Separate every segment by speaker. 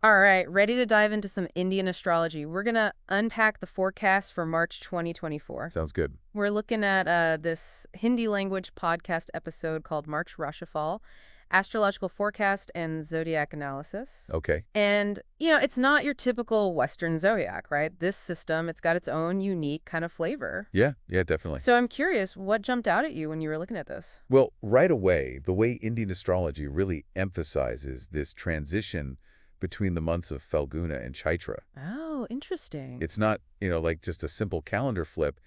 Speaker 1: All right, ready to dive into some Indian astrology. We're going to unpack the forecast for March 2024.
Speaker 2: Sounds good.
Speaker 1: We're looking at this Hindi language podcast episode called March Rashifal, astrological forecast and zodiac analysis.
Speaker 2: Okay.
Speaker 1: And, it's not your typical Western zodiac, right? This system, it's got its own unique kind of flavor.
Speaker 2: Yeah, definitely.
Speaker 1: So I'm curious, what jumped out at you when you were looking at this?
Speaker 2: Well, right away, the way Indian astrology really emphasizes this transition between the months of Falguna and Chaitra.
Speaker 1: Oh, interesting.
Speaker 2: It's not, like just a simple calendar flip.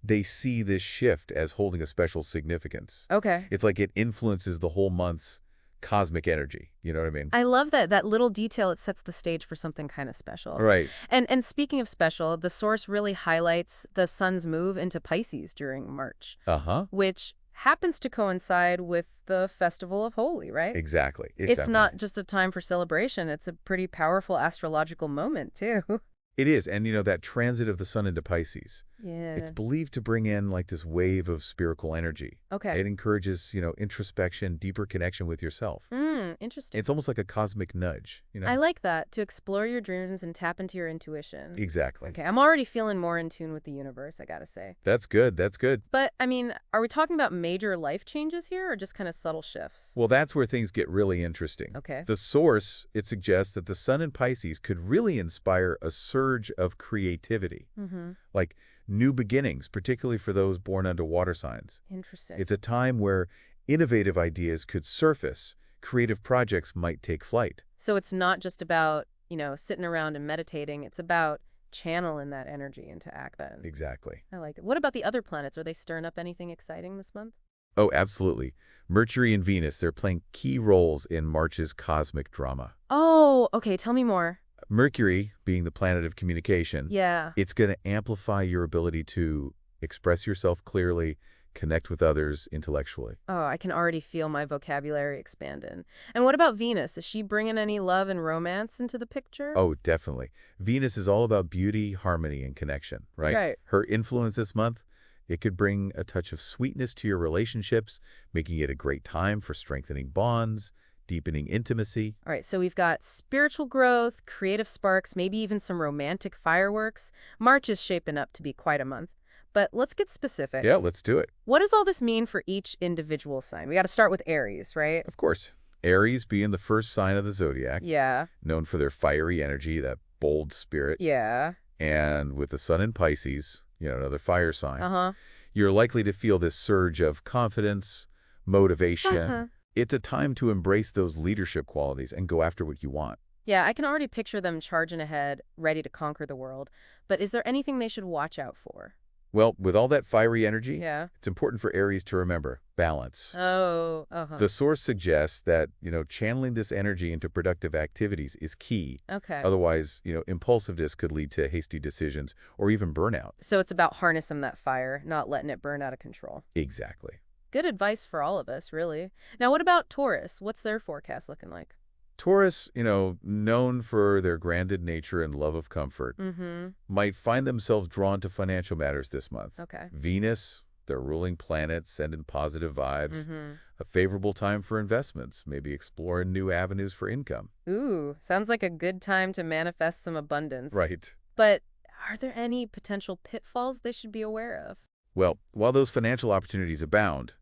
Speaker 2: They see this shift as holding a special significance.
Speaker 1: Okay.
Speaker 2: It's like it influences the whole month's cosmic energy. You know what I mean?
Speaker 1: I love that little detail. It sets the stage for something kind of special.
Speaker 2: Right.
Speaker 1: And speaking of special, the source really highlights the sun's move into Pisces during March,
Speaker 2: Uh-huh.
Speaker 1: which happens to coincide with the Festival of Holi, right?
Speaker 2: Exactly.
Speaker 1: It's not just a time for celebration. It's a pretty powerful astrological moment, too.
Speaker 2: It is. And, that transit of the sun into Pisces,
Speaker 1: Yeah.
Speaker 2: it's believed to bring in like this wave of spherical energy.
Speaker 1: Okay.
Speaker 2: It encourages, introspection, deeper connection with yourself.
Speaker 1: Interesting.
Speaker 2: It's almost like a cosmic nudge,
Speaker 1: I like that, to explore your dreams and tap into your intuition.
Speaker 2: Exactly.
Speaker 1: Okay, I'm already feeling more in tune with the universe, I gotta say.
Speaker 2: That's good. That's good.
Speaker 1: But, are we talking about major life changes here or just kind of subtle shifts?
Speaker 2: Well, that's where things get really interesting.
Speaker 1: Okay.
Speaker 2: The source, it suggests that the sun in Pisces could really inspire a surge of creativity, like new beginnings, particularly for those born under water signs.
Speaker 1: Interesting.
Speaker 2: It's a time where innovative ideas could surface, creative projects might take flight.
Speaker 1: So it's not just about, sitting around and meditating. It's about channeling that energy into action.
Speaker 2: Exactly.
Speaker 1: I like it. What about the other planets? Are they stirring up anything exciting this month?
Speaker 2: Oh, absolutely. Mercury and Venus, they're playing key roles in March's cosmic drama.
Speaker 1: Oh, okay. Tell me more.
Speaker 2: Mercury, being the planet of communication,
Speaker 1: Yeah.
Speaker 2: it's going to amplify your ability to express yourself clearly, connect with others intellectually.
Speaker 1: Oh, I can already feel my vocabulary expanding. And what about Venus? Is she bringing any love and romance into the picture?
Speaker 2: Oh, definitely. Venus is all about beauty, harmony, and connection, right?
Speaker 1: Right.
Speaker 2: Her influence this month, it could bring a touch of sweetness to your relationships, making it a great time for strengthening bonds, deepening intimacy.
Speaker 1: All right, so we've got spiritual growth, creative sparks, maybe even some romantic fireworks. March is shaping up to be quite a month. But let's get specific.
Speaker 2: Yeah, let's do it.
Speaker 1: What does all this mean for each individual sign? We got to start with Aries, right?
Speaker 2: Of course. Aries being the first sign of the zodiac,
Speaker 1: Yeah.
Speaker 2: known for their fiery energy, that bold spirit.
Speaker 1: Yeah.
Speaker 2: And with the sun in Pisces, another fire sign,
Speaker 1: Uh-huh.
Speaker 2: you're likely to feel this surge of confidence, motivation.
Speaker 1: Uh-huh.
Speaker 2: It's a time to embrace those leadership qualities and go after what you want.
Speaker 1: Yeah, I can already picture them charging ahead, ready to conquer the world. But is there anything they should watch out for?
Speaker 2: Well, with all that fiery energy,
Speaker 1: Yeah.
Speaker 2: it's important for Aries to remember balance.
Speaker 1: Oh, uh-huh.
Speaker 2: The source suggests that, channeling this energy into productive activities is key.
Speaker 1: Okay.
Speaker 2: Otherwise, impulsiveness could lead to hasty decisions or even burnout.
Speaker 1: So it's about harnessing that fire, not letting it burn out of control.
Speaker 2: Exactly.
Speaker 1: Good advice for all of us, really. Now, what about Taurus? What's their forecast looking like?
Speaker 2: Taurus, known for their grounded nature and love of comfort, might find themselves drawn to financial matters this month.
Speaker 1: Okay.
Speaker 2: Venus, their ruling planet, sending positive vibes. A favorable time for investments, maybe exploring new avenues for income.
Speaker 1: Ooh, sounds like a good time to manifest some abundance.
Speaker 2: Right.
Speaker 1: But are there any potential pitfalls they should be aware of?
Speaker 2: Well, while those financial opportunities abound,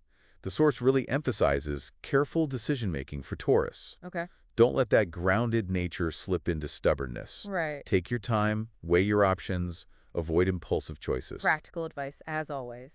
Speaker 2: the source really emphasizes careful decision-making for Taurus.
Speaker 1: Okay.
Speaker 2: Don't let that grounded nature slip into stubbornness.
Speaker 1: Right.
Speaker 2: Take your time, weigh your options, avoid impulsive choices.
Speaker 1: Practical advice, as always.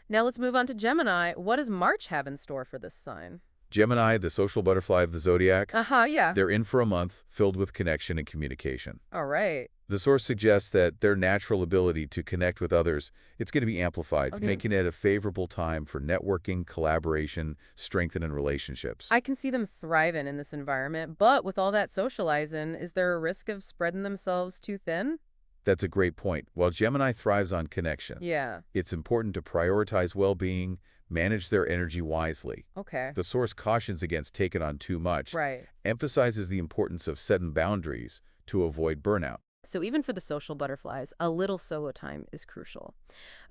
Speaker 1: Now let's move on to Gemini. What does March have in store for this sign?
Speaker 2: Gemini, the social butterfly of the zodiac,
Speaker 1: Yeah.
Speaker 2: they're in for a month filled with connection and communication.
Speaker 1: All right.
Speaker 2: The source suggests that their natural ability to connect with others, it's going to be amplified,
Speaker 1: Okay.
Speaker 2: making it a favorable time for networking, collaboration, strengthening relationships.
Speaker 1: I can see them thriving in this environment, but with all that socializing, is there a risk of spreading themselves too thin?
Speaker 2: That's a great point. While Gemini thrives on connection,
Speaker 1: Yeah.
Speaker 2: it's important to prioritize well-being, manage their energy wisely.
Speaker 1: Okay.
Speaker 2: The source cautions against taking on too much,
Speaker 1: Right.
Speaker 2: emphasizes the importance of setting boundaries to avoid burnout.
Speaker 1: So even for the social butterflies, a little solo time is crucial.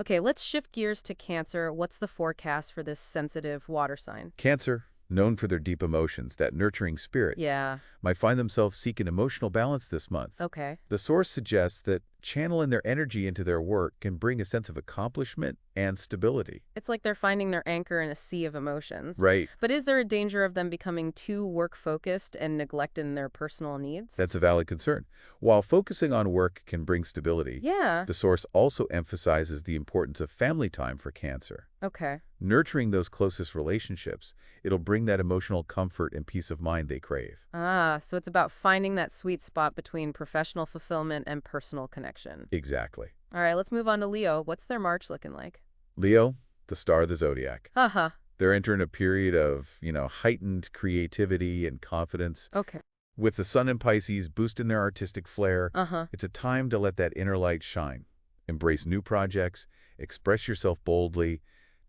Speaker 1: Okay, let's shift gears to Cancer. What's the forecast for this sensitive water sign?
Speaker 2: Cancer, known for their deep emotions, that nurturing spirit,
Speaker 1: Yeah.
Speaker 2: might find themselves seeking emotional balance this month.
Speaker 1: Okay.
Speaker 2: The source suggests that channeling their energy into their work can bring a sense of accomplishment and stability.
Speaker 1: It's like they're finding their anchor in a sea of emotions.
Speaker 2: Right.
Speaker 1: But is there a danger of them becoming too work-focused and neglecting their personal needs?
Speaker 2: That's a valid concern. While focusing on work can bring stability,
Speaker 1: Yeah.
Speaker 2: the source also emphasizes the importance of family time for Cancer.
Speaker 1: Okay.
Speaker 2: Nurturing those closest relationships, it'll bring that emotional comfort and peace of mind they crave.
Speaker 1: Ah, so it's about finding that sweet spot between professional fulfillment and personal connection.
Speaker 2: Exactly.
Speaker 1: All right, let's move on to Leo. What's their March looking like?
Speaker 2: Leo, the star of the zodiac.
Speaker 1: Haha.
Speaker 2: They're entering a period of, heightened creativity and confidence.
Speaker 1: Okay.
Speaker 2: With the sun in Pisces boosting their artistic flair,
Speaker 1: Uh-huh.
Speaker 2: it's a time to let that inner light shine. Embrace new projects, express yourself boldly.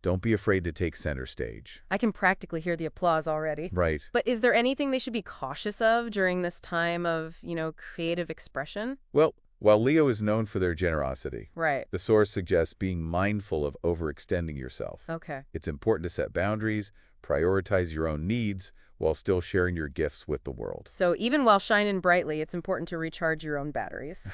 Speaker 2: Don't be afraid to take center stage.
Speaker 1: I can practically hear the applause already.
Speaker 2: Right.
Speaker 1: But is there anything they should be cautious of during this time of, creative expression?
Speaker 2: Well, while Leo is known for their generosity,
Speaker 1: Right.
Speaker 2: the source suggests being mindful of overextending yourself.
Speaker 1: Okay.
Speaker 2: It's important to set boundaries, prioritize your own needs, while still sharing your gifts with the world.
Speaker 1: So even while shining brightly, it's important to recharge your own batteries.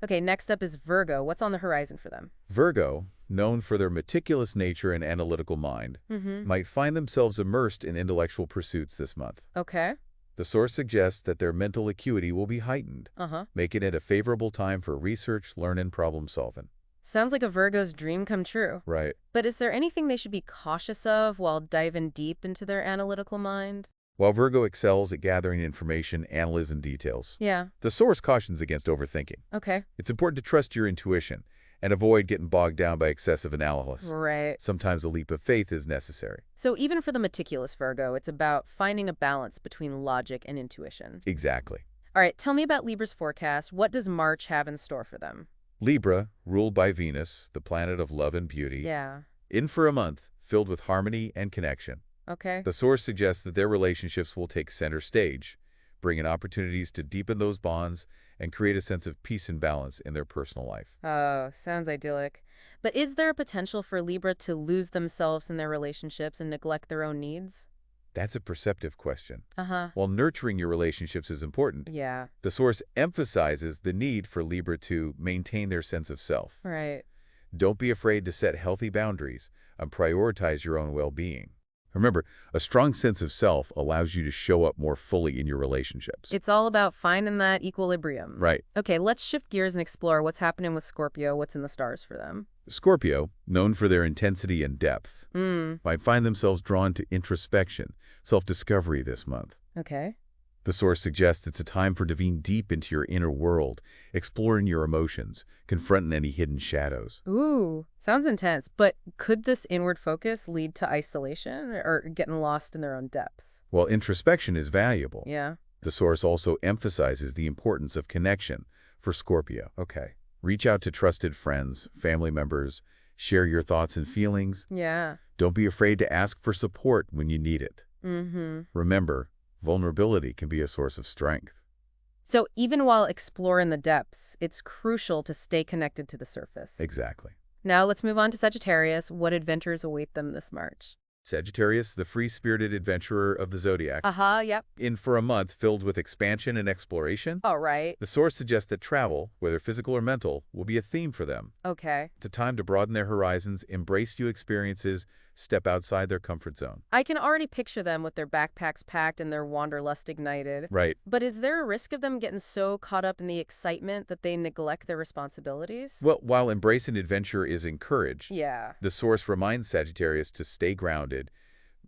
Speaker 1: Okay, next up is Virgo. What's on the horizon for them?
Speaker 2: Virgo, known for their meticulous nature and analytical mind,
Speaker 1: Mm-hmm.
Speaker 2: might find themselves immersed in intellectual pursuits this month.
Speaker 1: Okay.
Speaker 2: The source suggests that their mental acuity will be heightened,
Speaker 1: Uh-huh.
Speaker 2: making it a favorable time for research, learning, problem solving.
Speaker 1: Sounds like a Virgo's dream come true.
Speaker 2: Right.
Speaker 1: But is there anything they should be cautious of while diving deep into their analytical mind?
Speaker 2: While Virgo excels at gathering information, analyzing details,
Speaker 1: Yeah.
Speaker 2: the source cautions against overthinking.
Speaker 1: Okay.
Speaker 2: It's important to trust your intuition and avoid getting bogged down by excessive analysis.
Speaker 1: Right.
Speaker 2: Sometimes a leap of faith is necessary.
Speaker 1: So even for the meticulous Virgo, it's about finding a balance between logic and intuition.
Speaker 2: Exactly.
Speaker 1: All right, tell me about Libra's forecast. What does March have in store for them?
Speaker 2: Libra, ruled by Venus, the planet of love and beauty,
Speaker 1: Yeah.
Speaker 2: in for a month filled with harmony and connection.
Speaker 1: Okay.
Speaker 2: The source suggests that their relationships will take center stage, bringing opportunities to deepen those bonds and create a sense of peace and balance in their personal life.
Speaker 1: Oh, sounds idyllic. But is there a potential for Libra to lose themselves in their relationships and neglect their own needs?
Speaker 2: That's a perceptive question.
Speaker 1: Uh-huh.
Speaker 2: While nurturing your relationships is important,
Speaker 1: Yeah.
Speaker 2: the source emphasizes the need for Libra to maintain their sense of self.
Speaker 1: Right.
Speaker 2: Don't be afraid to set healthy boundaries and prioritize your own well-being. Remember, a strong sense of self allows you to show up more fully in your relationships.
Speaker 1: It's all about finding that equilibrium.
Speaker 2: Right.
Speaker 1: Okay, let's shift gears and explore what's happening with Scorpio, what's in the stars for them.
Speaker 2: Scorpio, known for their intensity and depth, might find themselves drawn to introspection, self-discovery this month.
Speaker 1: Okay.
Speaker 2: The source suggests it's a time for diving deep into your inner world, exploring your emotions, confronting any hidden shadows.
Speaker 1: Ooh, sounds intense. But could this inward focus lead to isolation or getting lost in their own depths?
Speaker 2: While introspection is valuable,
Speaker 1: Yeah.
Speaker 2: the source also emphasizes the importance of connection for Scorpio. Okay. Reach out to trusted friends, family members, share your thoughts and feelings.
Speaker 1: Yeah.
Speaker 2: Don't be afraid to ask for support when you need it.
Speaker 1: Mm-hmm.
Speaker 2: Remember, vulnerability can be a source of strength.
Speaker 1: So even while exploring the depths, it's crucial to stay connected to the surface.
Speaker 2: Exactly.
Speaker 1: Now let's move on to Sagittarius. What adventures await them this March?
Speaker 2: Sagittarius, the free-spirited adventurer of the zodiac,
Speaker 1: Yep.
Speaker 2: in for a month filled with expansion and exploration.
Speaker 1: All right.
Speaker 2: The source suggests that travel, whether physical or mental, will be a theme for them.
Speaker 1: Okay.
Speaker 2: It's a time to broaden their horizons, embrace new experiences, step outside their comfort zone.
Speaker 1: I can already picture them with their backpacks packed and their wanderlust ignited.
Speaker 2: Right.
Speaker 1: But is there a risk of them getting so caught up in the excitement that they neglect their responsibilities?
Speaker 2: Well, while embracing adventure is encouraged,
Speaker 1: Yeah.
Speaker 2: the source reminds Sagittarius to stay grounded,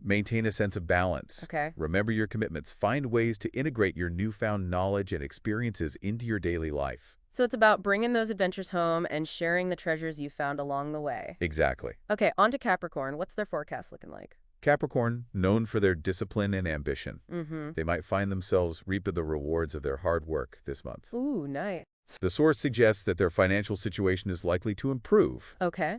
Speaker 2: maintain a sense of balance.
Speaker 1: Okay.
Speaker 2: Remember your commitments. Find ways to integrate your newfound knowledge and experiences into your daily life.
Speaker 1: So it's about bringing those adventures home and sharing the treasures you found along the way.
Speaker 2: Exactly.
Speaker 1: Okay, on to Capricorn. What's their forecast looking like?
Speaker 2: Capricorn, known for their discipline and ambition.
Speaker 1: Mm-hmm.
Speaker 2: They might find themselves reaping the rewards of their hard work this month.
Speaker 1: Ooh, nice.
Speaker 2: The source suggests that their financial situation is likely to improve,
Speaker 1: Okay.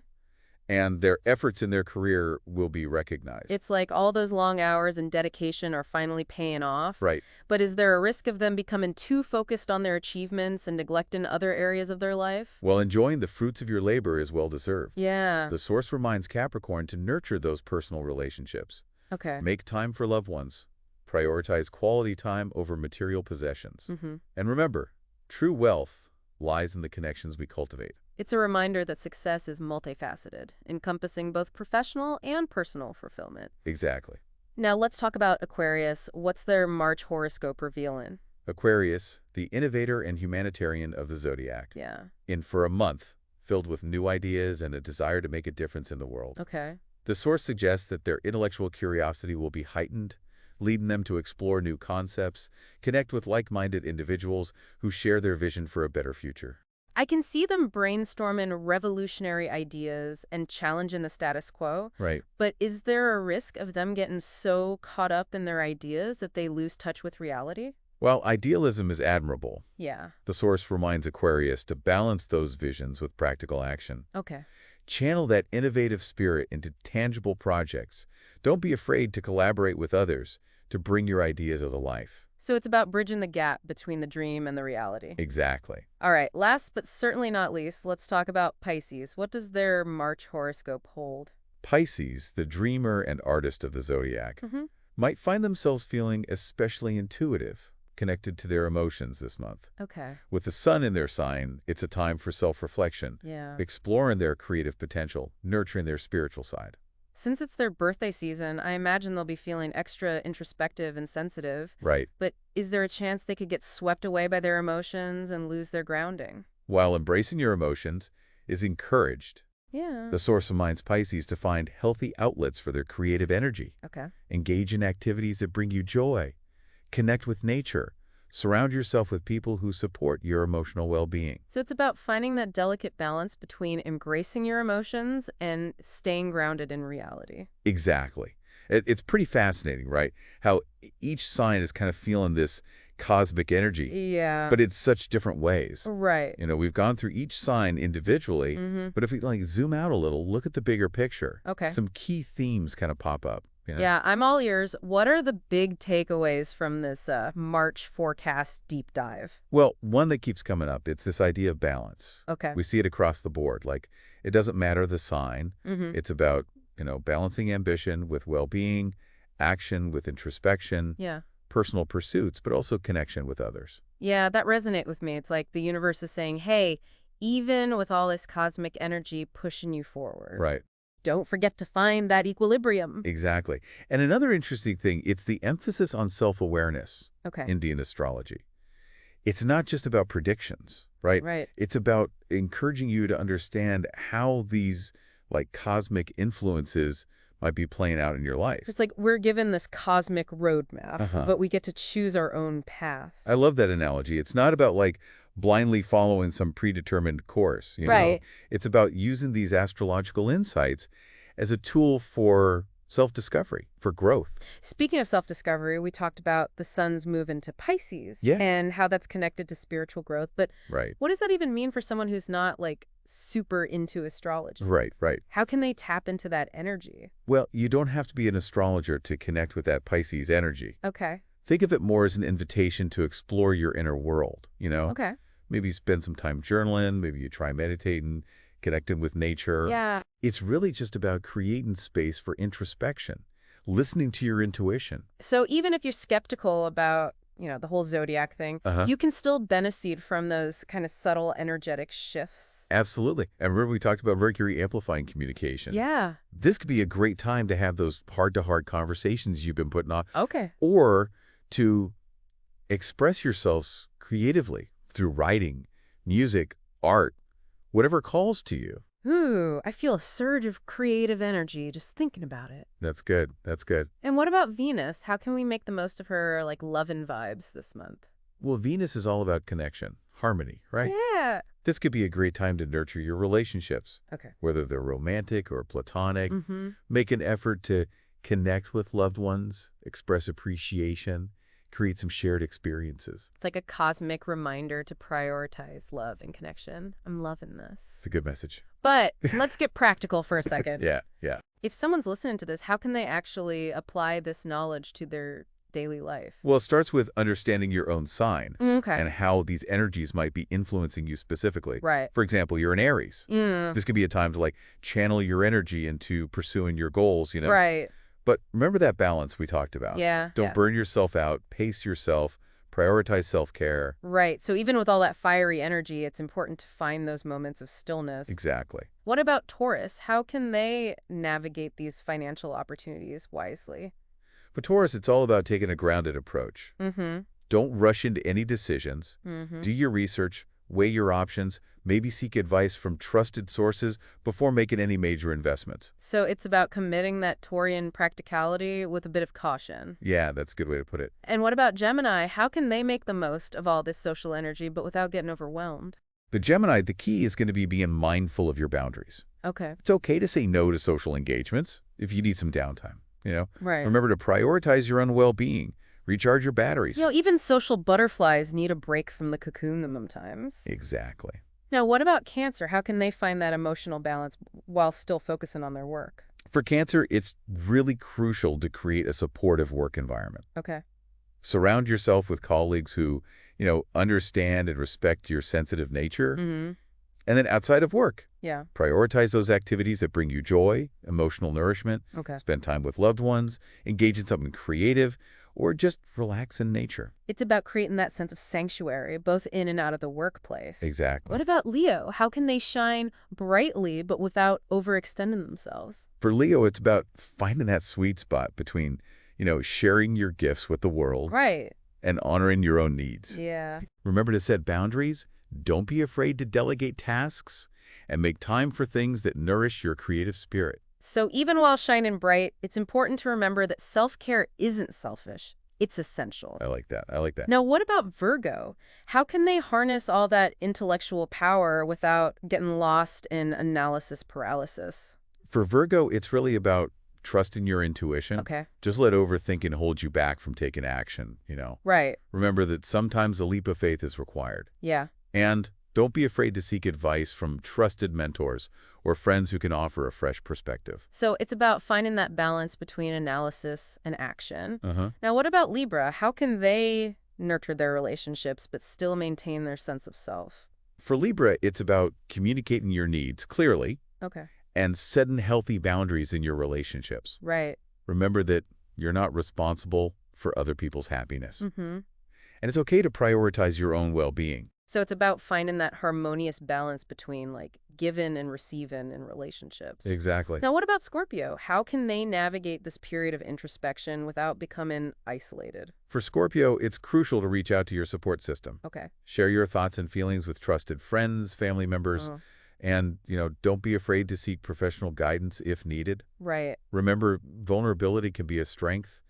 Speaker 2: and their efforts in their career will be recognized.
Speaker 1: It's like all those long hours and dedication are finally paying off.
Speaker 2: Right.
Speaker 1: But is there a risk of them becoming too focused on their achievements and neglecting other areas of their life?
Speaker 2: While enjoying the fruits of your labor is well-deserved.
Speaker 1: Yeah.
Speaker 2: The source reminds Capricorn to nurture those personal relationships.
Speaker 1: Okay.
Speaker 2: Make time for loved ones. Prioritize quality time over material possessions. And remember, true wealth lies in the connections we cultivate.
Speaker 1: It's a reminder that success is multifaceted, encompassing both professional and personal fulfillment.
Speaker 2: Exactly.
Speaker 1: Now let's talk about Aquarius. What's their March horoscope revealing?
Speaker 2: Aquarius, the innovator and humanitarian of the zodiac.
Speaker 1: Yeah.
Speaker 2: In for a month, filled with new ideas and a desire to make a difference in the world.
Speaker 1: Okay.
Speaker 2: The source suggests that their intellectual curiosity will be heightened, leading them to explore new concepts, connect with like-minded individuals who share their vision for a better future.
Speaker 1: I can see them brainstorming revolutionary ideas and challenging the status quo.
Speaker 2: Right.
Speaker 1: But is there a risk of them getting so caught up in their ideas that they lose touch with reality?
Speaker 2: While idealism is admirable,
Speaker 1: Yeah.
Speaker 2: the source reminds Aquarius to balance those visions with practical action.
Speaker 1: Okay.
Speaker 2: Channel that innovative spirit into tangible projects. Don't be afraid to collaborate with others to bring your ideas to life.
Speaker 1: So it's about bridging the gap between the dream and the reality.
Speaker 2: Exactly.
Speaker 1: All right, last but certainly not least, let's talk about Pisces. What does their March horoscope hold?
Speaker 2: Pisces, the dreamer and artist of the zodiac, might find themselves feeling especially intuitive, connected to their emotions this month.
Speaker 1: Okay.
Speaker 2: With the sun in their sign, it's a time for self-reflection,
Speaker 1: Yeah.
Speaker 2: exploring their creative potential, nurturing their spiritual side.
Speaker 1: Since it's their birthday season, I imagine they'll be feeling extra introspective and sensitive.
Speaker 2: Right.
Speaker 1: But is there a chance they could get swept away by their emotions and lose their grounding?
Speaker 2: While embracing your emotions is encouraged,
Speaker 1: Yeah.
Speaker 2: the source reminds Pisces to find healthy outlets for their creative energy.
Speaker 1: Okay.
Speaker 2: Engage in activities that bring you joy. Connect with nature. Surround yourself with people who support your emotional well-being.
Speaker 1: So it's about finding that delicate balance between embracing your emotions and staying grounded in reality.
Speaker 2: Exactly. It's pretty fascinating, right? How each sign is kind of feeling this cosmic energy,
Speaker 1: Yeah.
Speaker 2: but it's such different ways.
Speaker 1: Right.
Speaker 2: You know, we've gone through each sign individually, but if we like zoom out a little, look at the bigger picture.
Speaker 1: Okay.
Speaker 2: Some key themes kind of pop up. You know?
Speaker 1: Yeah, I'm all ears. What are the big takeaways from this March forecast deep dive?
Speaker 2: Well, one that keeps coming up, it's this idea of balance.
Speaker 1: Okay.
Speaker 2: We see it across the board. Like, it doesn't matter the sign. It's about, balancing ambition with well-being, action with introspection,
Speaker 1: Yeah.
Speaker 2: personal pursuits, but also connection with others.
Speaker 1: Yeah, that resonates with me. It's like the universe is saying, hey, even with all this cosmic energy pushing you forward,
Speaker 2: Right.
Speaker 1: don't forget to find that equilibrium.
Speaker 2: Exactly. And another interesting thing, it's the emphasis on self-awareness
Speaker 1: Okay.
Speaker 2: in Indian astrology. It's not just about predictions, right?
Speaker 1: Right.
Speaker 2: It's about encouraging you to understand how these like cosmic influences might be playing out in your life.
Speaker 1: It's like we're given this cosmic roadmap, but we get to choose our own path.
Speaker 2: I love that analogy. It's not about like blindly following some predetermined course, you know.
Speaker 1: Right.
Speaker 2: It's about using these astrological insights as a tool for self-discovery, for growth.
Speaker 1: Speaking of self-discovery, we talked about the sun's move into Pisces
Speaker 2: Yeah.
Speaker 1: and how that's connected to spiritual growth. But
Speaker 2: Right.
Speaker 1: what does that even mean for someone who's not like super into astrology?
Speaker 2: Right, right.
Speaker 1: How can they tap into that energy?
Speaker 2: Well, you don't have to be an astrologer to connect with that Pisces energy.
Speaker 1: Okay.
Speaker 2: Think of it more as an invitation to explore your inner world, you know?
Speaker 1: Okay.
Speaker 2: Maybe spend some time journaling, maybe you try meditating, connecting with nature.
Speaker 1: Yeah.
Speaker 2: It's really just about creating space for introspection, listening to your intuition.
Speaker 1: So even if you're skeptical about, the whole zodiac thing, you can still benefit from those kind of subtle energetic shifts.
Speaker 2: Absolutely. And remember we talked about Mercury amplifying communication.
Speaker 1: Yeah.
Speaker 2: This could be a great time to have those heart-to-heart conversations you've been putting off.
Speaker 1: Okay.
Speaker 2: Or to express yourselves creatively through writing, music, art, whatever calls to you.
Speaker 1: Ooh, I feel a surge of creative energy just thinking about it.
Speaker 2: That's good. That's good.
Speaker 1: And what about Venus? How can we make the most of her, like, lovin' vibes this month?
Speaker 2: Well, Venus is all about connection, harmony, right?
Speaker 1: Yeah.
Speaker 2: This could be a great time to nurture your relationships,
Speaker 1: Okay.
Speaker 2: whether they're romantic or platonic.
Speaker 1: Mm-hmm.
Speaker 2: Make an effort to connect with loved ones, express appreciation, create some shared experiences.
Speaker 1: It's like a cosmic reminder to prioritize love and connection. I'm loving this.
Speaker 2: It's a good message.
Speaker 1: But let's get practical for a second.
Speaker 2: Yeah, yeah.
Speaker 1: If someone's listening to this, how can they actually apply this knowledge to their daily life?
Speaker 2: Well, it starts with understanding your own sign
Speaker 1: Okay.
Speaker 2: and how these energies might be influencing you specifically.
Speaker 1: Right.
Speaker 2: For example, you're an Aries.
Speaker 1: Mm.
Speaker 2: This could be a time to like channel your energy into pursuing your goals,
Speaker 1: Right.
Speaker 2: But remember that balance we talked about.
Speaker 1: Yeah,
Speaker 2: Don't
Speaker 1: yeah.
Speaker 2: burn yourself out, pace yourself, prioritize self-care.
Speaker 1: Right. So even with all that fiery energy, it's important to find those moments of stillness.
Speaker 2: Exactly.
Speaker 1: What about Taurus? How can they navigate these financial opportunities wisely?
Speaker 2: For Taurus, it's all about taking a grounded approach.
Speaker 1: Mm-hmm.
Speaker 2: Don't rush into any decisions.
Speaker 1: Mm-hmm.
Speaker 2: Do your research, weigh your options, maybe seek advice from trusted sources before making any major investments.
Speaker 1: So it's about committing that Taurian practicality with a bit of caution.
Speaker 2: Yeah, that's a good way to put it.
Speaker 1: And what about Gemini? How can they make the most of all this social energy but without getting overwhelmed?
Speaker 2: The Gemini, the key is going to be being mindful of your boundaries.
Speaker 1: Okay.
Speaker 2: It's okay to say no to social engagements if you need some downtime.
Speaker 1: Right.
Speaker 2: Remember to prioritize your own well-being. Recharge your batteries.
Speaker 1: Even social butterflies need a break from the cocoon sometimes.
Speaker 2: Exactly.
Speaker 1: Now, what about Cancer? How can they find that emotional balance while still focusing on their work?
Speaker 2: For Cancer, it's really crucial to create a supportive work environment.
Speaker 1: Okay.
Speaker 2: Surround yourself with colleagues who understand and respect your sensitive nature.
Speaker 1: Mm-hmm.
Speaker 2: And then outside of work,
Speaker 1: Yeah.
Speaker 2: prioritize those activities that bring you joy, emotional nourishment,
Speaker 1: Okay.
Speaker 2: spend time with loved ones, engage in something creative, or just relax in nature.
Speaker 1: It's about creating that sense of sanctuary, both in and out of the workplace.
Speaker 2: Exactly.
Speaker 1: What about Leo? How can they shine brightly but without overextending themselves?
Speaker 2: For Leo, it's about finding that sweet spot between sharing your gifts with the world
Speaker 1: Right.
Speaker 2: and honoring your own needs.
Speaker 1: Yeah.
Speaker 2: Remember to set boundaries, don't be afraid to delegate tasks, and make time for things that nourish your creative spirit.
Speaker 1: So even while shining bright, it's important to remember that self-care isn't selfish. It's essential.
Speaker 2: I like that. I like that.
Speaker 1: Now, what about Virgo? How can they harness all that intellectual power without getting lost in analysis paralysis?
Speaker 2: For Virgo, it's really about trusting your intuition.
Speaker 1: Okay.
Speaker 2: Just let overthinking hold you back from taking action.
Speaker 1: Right.
Speaker 2: Remember that sometimes a leap of faith is required.
Speaker 1: Yeah.
Speaker 2: And don't be afraid to seek advice from trusted mentors or friends who can offer a fresh perspective.
Speaker 1: So it's about finding that balance between analysis and action.
Speaker 2: Uh-huh.
Speaker 1: Now, what about Libra? How can they nurture their relationships but still maintain their sense of self?
Speaker 2: For Libra, it's about communicating your needs clearly
Speaker 1: Okay.
Speaker 2: and setting healthy boundaries in your relationships.
Speaker 1: Right.
Speaker 2: Remember that you're not responsible for other people's happiness.
Speaker 1: Mm-hmm.
Speaker 2: And it's okay to prioritize your own well-being.
Speaker 1: So it's about finding that harmonious balance between giving and receiving in relationships.
Speaker 2: Exactly.
Speaker 1: Now, what about Scorpio? How can they navigate this period of introspection without becoming isolated?
Speaker 2: For Scorpio, it's crucial to reach out to your support system.
Speaker 1: Okay.
Speaker 2: Share your thoughts and feelings with trusted friends, family members, and don't be afraid to seek professional guidance if needed.
Speaker 1: Right.
Speaker 2: Remember, vulnerability can be a strength,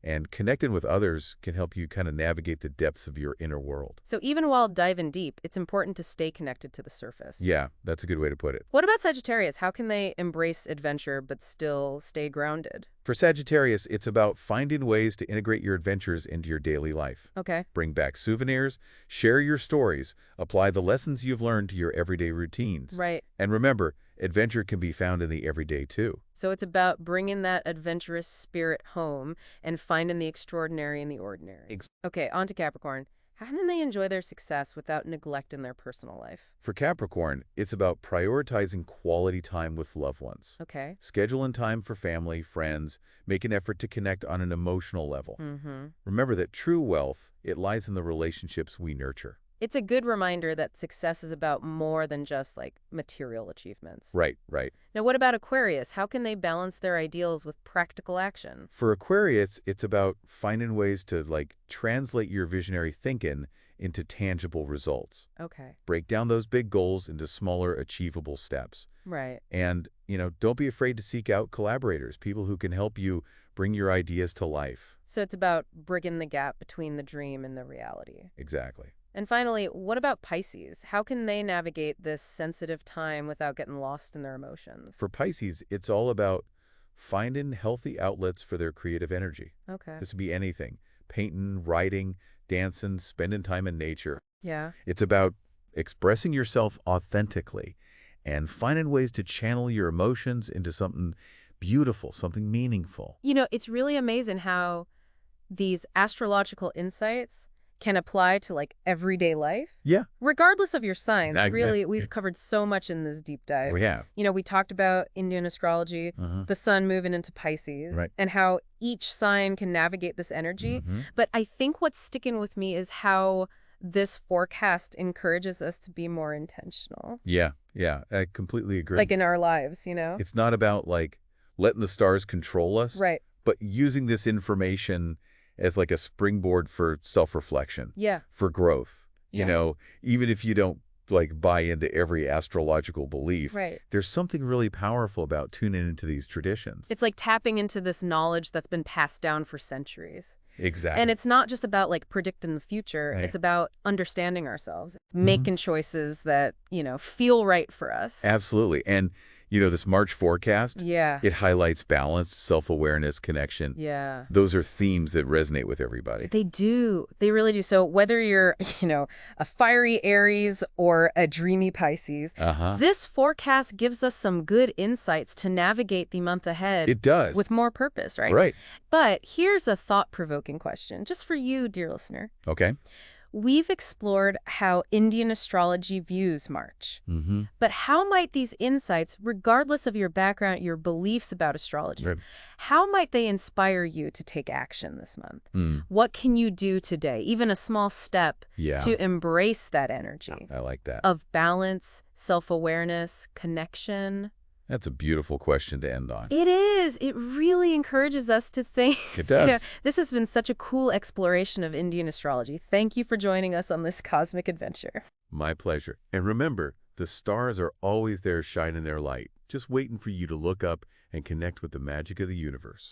Speaker 2: and connecting with others can help you kind of navigate the depths of your inner world.
Speaker 1: So even while diving deep, it's important to stay connected to the surface.
Speaker 2: Yeah, that's a good way to put it.
Speaker 1: What about Sagittarius? How can they embrace adventure but still stay grounded?
Speaker 2: For Sagittarius, it's about finding ways to integrate your adventures into your daily life.
Speaker 1: Okay.
Speaker 2: Bring back souvenirs, share your stories, apply the lessons you've learned to your everyday routines.
Speaker 1: Right.
Speaker 2: And remember, adventure can be found in the everyday too.
Speaker 1: So it's about bringing that adventurous spirit home and finding the extraordinary in the ordinary. Okay, on to Capricorn. How can they enjoy their success without neglecting their personal life?
Speaker 2: For Capricorn, it's about prioritizing quality time with loved ones.
Speaker 1: Okay.
Speaker 2: Scheduling time for family, friends, make an effort to connect on an emotional level.
Speaker 1: Mm-hmm.
Speaker 2: Remember that true wealth, it lies in the relationships we nurture.
Speaker 1: It's a good reminder that success is about more than just material achievements.
Speaker 2: Right, right.
Speaker 1: Now, what about Aquarius? How can they balance their ideals with practical action?
Speaker 2: For Aquarius, it's about finding ways to translate your visionary thinking into tangible results.
Speaker 1: Okay.
Speaker 2: Break down those big goals into smaller, achievable steps.
Speaker 1: Right.
Speaker 2: And, don't be afraid to seek out collaborators, people who can help you bring your ideas to life.
Speaker 1: So it's about bridging the gap between the dream and the reality.
Speaker 2: Exactly.
Speaker 1: And finally, what about Pisces? How can they navigate this sensitive time without getting lost in their emotions?
Speaker 2: For Pisces, it's all about finding healthy outlets for their creative energy.
Speaker 1: Okay.
Speaker 2: This would be anything: painting, writing, dancing, spending time in nature.
Speaker 1: Yeah.
Speaker 2: It's about expressing yourself authentically and finding ways to channel your emotions into something beautiful, something meaningful.
Speaker 1: It's really amazing how these astrological insights can apply to like everyday life,
Speaker 2: Yeah.
Speaker 1: regardless of your sign.
Speaker 2: Exactly.
Speaker 1: Really, we've covered so much in this deep dive.
Speaker 2: We have.
Speaker 1: You know, we talked about Indian astrology, the sun moving into Pisces,
Speaker 2: Right.
Speaker 1: and how each sign can navigate this energy. But I think what's sticking with me is how this forecast encourages us to be more intentional.
Speaker 2: Yeah. I completely agree.
Speaker 1: Like in our lives, you know?
Speaker 2: It's not about like letting the stars control us,
Speaker 1: Right.
Speaker 2: but using this information as like a springboard for self-reflection,
Speaker 1: Yeah.
Speaker 2: for growth. You
Speaker 1: Yeah.
Speaker 2: know, even if you don't like buy into every astrological belief,
Speaker 1: Right.
Speaker 2: there's something really powerful about tuning into these traditions.
Speaker 1: It's like tapping into this knowledge that's been passed down for centuries.
Speaker 2: Exactly.
Speaker 1: And it's not just about like predicting the future.
Speaker 2: Right.
Speaker 1: It's about understanding ourselves, making choices that, you know, feel right for us.
Speaker 2: Absolutely. And, you know, this March forecast,
Speaker 1: Yeah.
Speaker 2: it highlights balance, self-awareness, connection.
Speaker 1: Yeah.
Speaker 2: Those are themes that resonate with everybody.
Speaker 1: They do. They really do. So whether you're, you know, a fiery Aries or a dreamy Pisces, this forecast gives us some good insights to navigate the month ahead.
Speaker 2: It does.
Speaker 1: With more purpose, right?
Speaker 2: Right.
Speaker 1: But here's a thought-provoking question, just for you, dear listener.
Speaker 2: Okay.
Speaker 1: We've explored how Indian astrology views March. But how might these insights, regardless of your background, your beliefs about astrology, how might they inspire you to take action this month? What can you do today, even a small step, to embrace that energy?
Speaker 2: I like that.
Speaker 1: Of balance, self-awareness, connection?
Speaker 2: That's a beautiful question to end on.
Speaker 1: It is. It really encourages us to think.
Speaker 2: It does.
Speaker 1: You know, this has been such a cool exploration of Indian astrology. Thank you for joining us on this cosmic adventure.
Speaker 2: My pleasure. And remember, the stars are always there shining their light, just waiting for you to look up and connect with the magic of the universe.